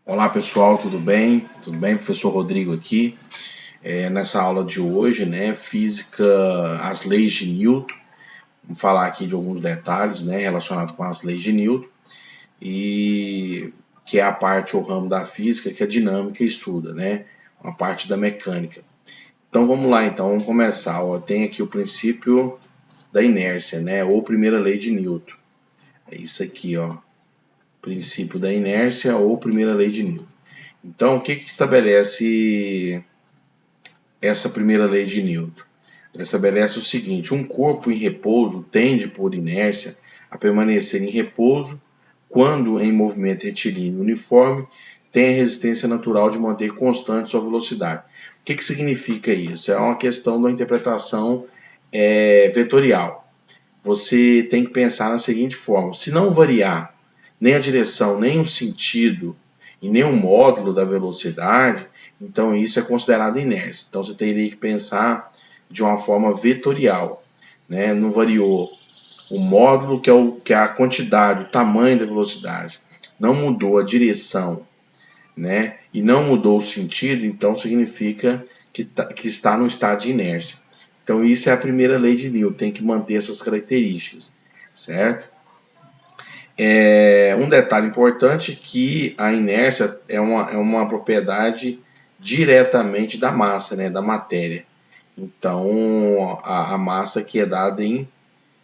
Olá pessoal, tudo bem? Tudo bem? Professor Rodrigo aqui. Nessa aula de hoje, né, física, as leis de Newton. Vamos falar aqui de alguns detalhes, né, relacionados com as leis de Newton e que é a parte ou ramo da física que a dinâmica estuda, né, uma parte da mecânica. Então vamos lá, então vamos começar. Tem aqui o princípio da inércia, né, ou primeira lei de Newton. É isso aqui, princípio da inércia ou primeira lei de Newton. Então, o que estabelece essa primeira lei de Newton? Ela estabelece o seguinte: um corpo em repouso tende, por inércia, a permanecer em repouso quando, em movimento retilíneo uniforme, tem a resistência natural de manter constante sua velocidade. O que significa isso? É uma questão da interpretação vetorial. Você tem que pensar na seguinte forma: se não variar nem a direção, nem o sentido e nem o módulo da velocidade, então isso é considerado inércia. Então você teria que pensar de uma forma vetorial, né? Não variou o módulo, que é a quantidade, o tamanho da velocidade, não mudou a direção, né? E não mudou o sentido, então significa que está no estado de inércia. Então isso é a primeira lei de Newton, tem que manter essas características, certo? Um detalhe importante é que a inércia é uma propriedade diretamente da massa, né, da matéria. Então, a massa que é dada em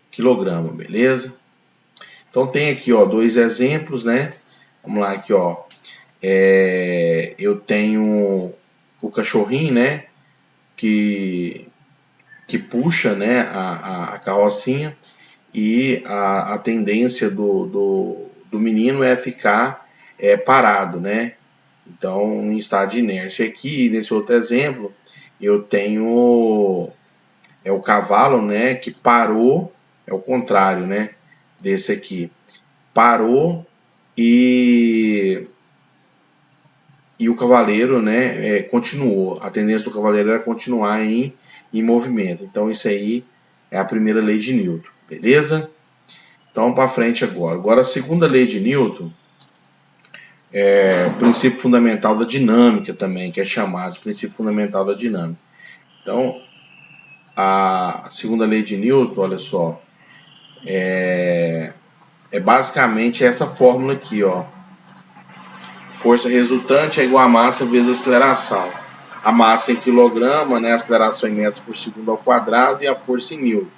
quilograma, beleza? Então, tem aqui, dois exemplos, né? Vamos lá, aqui, eu tenho o cachorrinho, né, que puxa, né, a carrocinha, e a tendência do menino é ficar parado, né? Então, em estado de inércia. Aqui, nesse outro exemplo, eu tenho o cavalo, né, que parou, é o contrário, né, desse aqui. Parou e o cavaleiro, né, continuou. A tendência do cavaleiro era continuar em movimento. Então, isso aí é a primeira lei de Newton, beleza? Então, vamos para frente agora. Agora, a segunda lei de Newton é o princípio fundamental da dinâmica também, que é chamado de princípio fundamental da dinâmica. Então, a segunda lei de Newton, olha só, é basicamente essa fórmula aqui, Força resultante é igual a massa vezes a aceleração. A massa em quilograma, né, a aceleração em metros por segundo ao quadrado e a força em newton.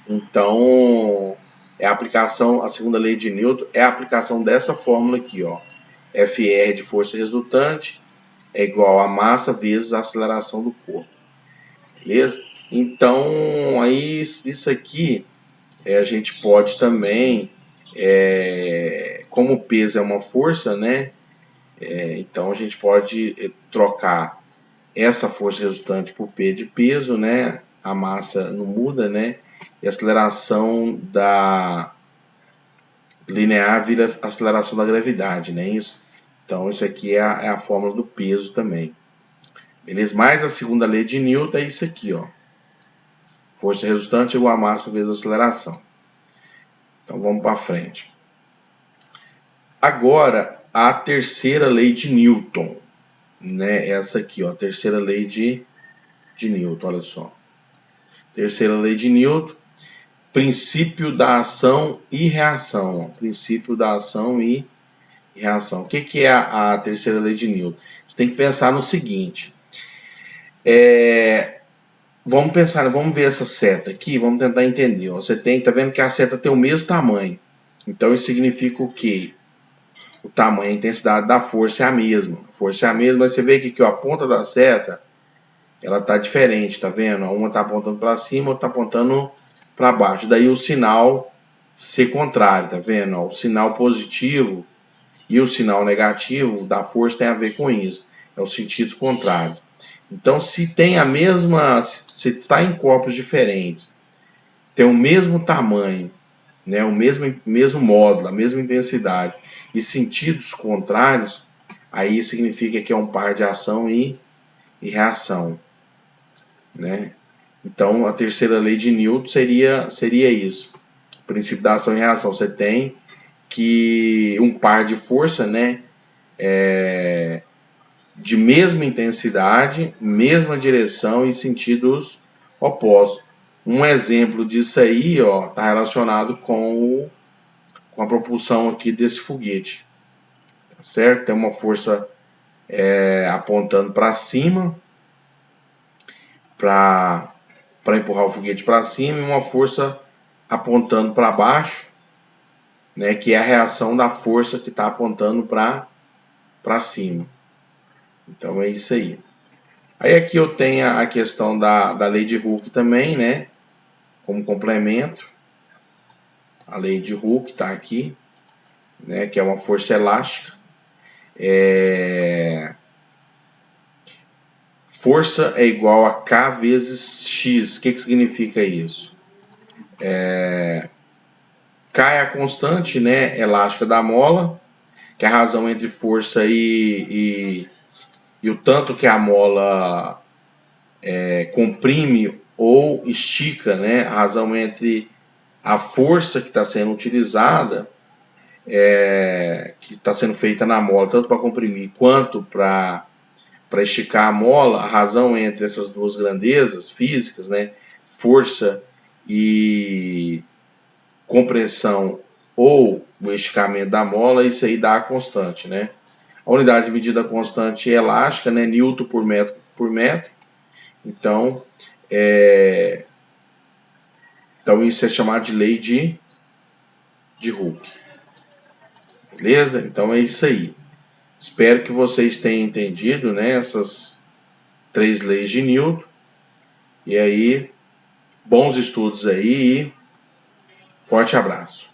Então, a segunda lei de Newton é a aplicação dessa fórmula aqui, FR de força resultante é igual a massa vezes a aceleração do corpo. Beleza? Então, aí isso aqui a gente pode também, como o peso é uma força, né? Então a gente pode trocar essa força resultante por P de peso, né? A massa não muda, né? E a aceleração da linear vira a aceleração da gravidade, né? Isso. Então isso aqui é a fórmula do peso também. Beleza? Mais a segunda lei de Newton é isso aqui, Força resultante igual a massa vezes a aceleração. Então vamos para frente. Agora, a terceira lei de Newton, né? Essa aqui, a terceira lei de Newton, olha só. Terceira lei de Newton, princípio da ação e reação. Princípio da ação e reação. O que é a terceira lei de Newton? Você tem que pensar no seguinte. Vamos ver essa seta aqui, vamos tentar entender. Você tá vendo que a seta tem o mesmo tamanho. Então isso significa o quê? O tamanho, a intensidade da força é a mesma. A força é a mesma, mas você vê que a ponta da seta ela tá diferente, tá vendo? Uma tá apontando para cima, outra tá apontando para baixo. Daí o sinal ser contrário, tá vendo? O sinal positivo e o sinal negativo da força tem a ver com isso. É os sentidos contrários. Então, se tem a mesma, se está em corpos diferentes, tem o mesmo tamanho, né, o mesmo módulo, a mesma intensidade e sentidos contrários, aí significa que é um par de ação e reação, né? Então, a terceira lei de Newton seria isso. O princípio da ação e reação. Você tem que um par de força, né, mesma intensidade, mesma direção e sentidos opostos. Um exemplo disso aí, ó, está relacionado com a propulsão aqui desse foguete, tá certo? Tem uma força apontando para cima, para empurrar o foguete para cima, e uma força apontando para baixo, né, que é a reação da força que está apontando para cima. Então é isso aí. Aí aqui eu tenho a questão da lei de Hooke também, né, como complemento. A lei de Hooke está aqui, né, que é uma força elástica. Força é igual a K vezes X. O que significa isso? K é a constante, né, elástica da mola, que é a razão entre força e o tanto que a mola comprime ou estica, né, a razão entre a força que está sendo utilizada, que está sendo feita na mola, tanto para comprimir quanto para esticar a mola, a razão entre essas duas grandezas físicas, né, força e compressão ou o esticamento da mola, isso aí dá a constante, né? A unidade de medida constante é elástica, né, Newton por metro. Então, isso é chamado de lei de Hooke. Beleza? Então é isso aí. Espero que vocês tenham entendido, né, essas 3 leis de Newton. E aí, bons estudos aí e forte abraço.